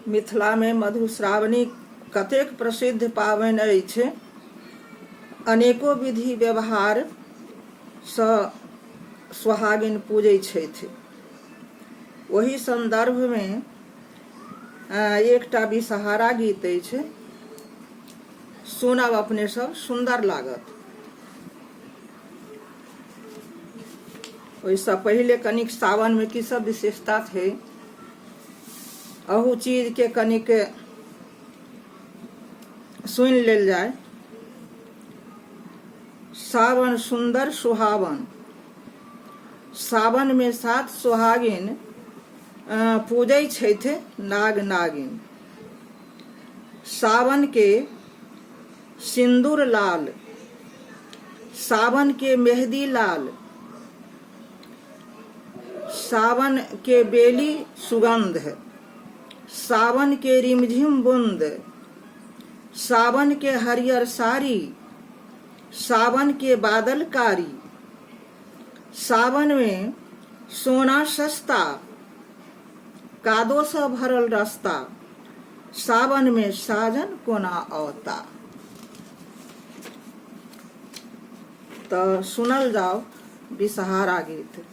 मिथिला में मधुश्रावणी कतेक प्रसिद्ध पावनि अछि। अनेको विधि व्यवहार सँ सुहागिन पूजै छथि। ओहि संदर्भ में एकटा विषहारा गीत अछि, सुनब अपने सब, सुंदर लागत। ओहिसँ पहिले कनिक सावन में की सब विशेषता थे, अहू चीज के कनिक सुन लेल जाय। सावन सुंदर सुहावन, सावन में 7 सुहागिन पूजै छथि नाग नागिन। सावन के सिंदूर लाल, सावन के मेहंदी लाल, सावन के बेली सुगंध, सावन के रिमझिम बूंद, सावन के हरियर साड़ी, सावन के बादल कारी, सावन में सोना सस्ता, कादो सँ भरल रास्ता, सावन में साजन कोना औता। तो सुनल जाओ विषहारा गीत।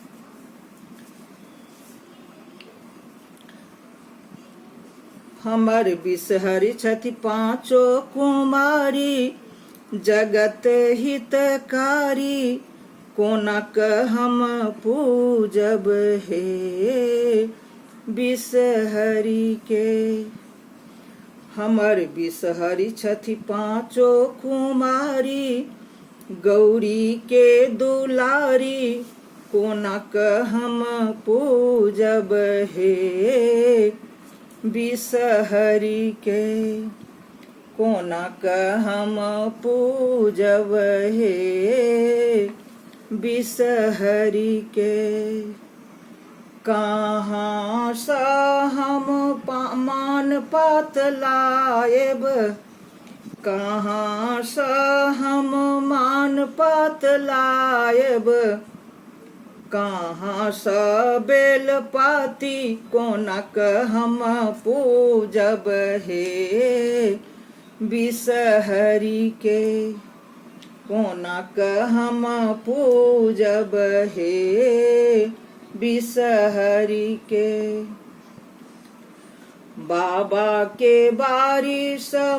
हमर बिषहरि छथि पाँचो कुमारी, जगत हितकारी, कोनक हम पूजब हे बिषहरि के। हमर बिषहरि छथि पाँचो कुमारी, गौरी के दुलारी, कोनक हम पूजब हे बिषहरि के। कोनक हम पूजब हे बिषहरि के। कहाँ सँ हम मान पात लाएब, कहाँ सँ हम मान पात लाएब, कहाँ सँ बेल पाती, कोनक हम पूजब हे बिषहरि के। कोनक हम पूजब हे बिषहरि के। बाबा के बारी सँ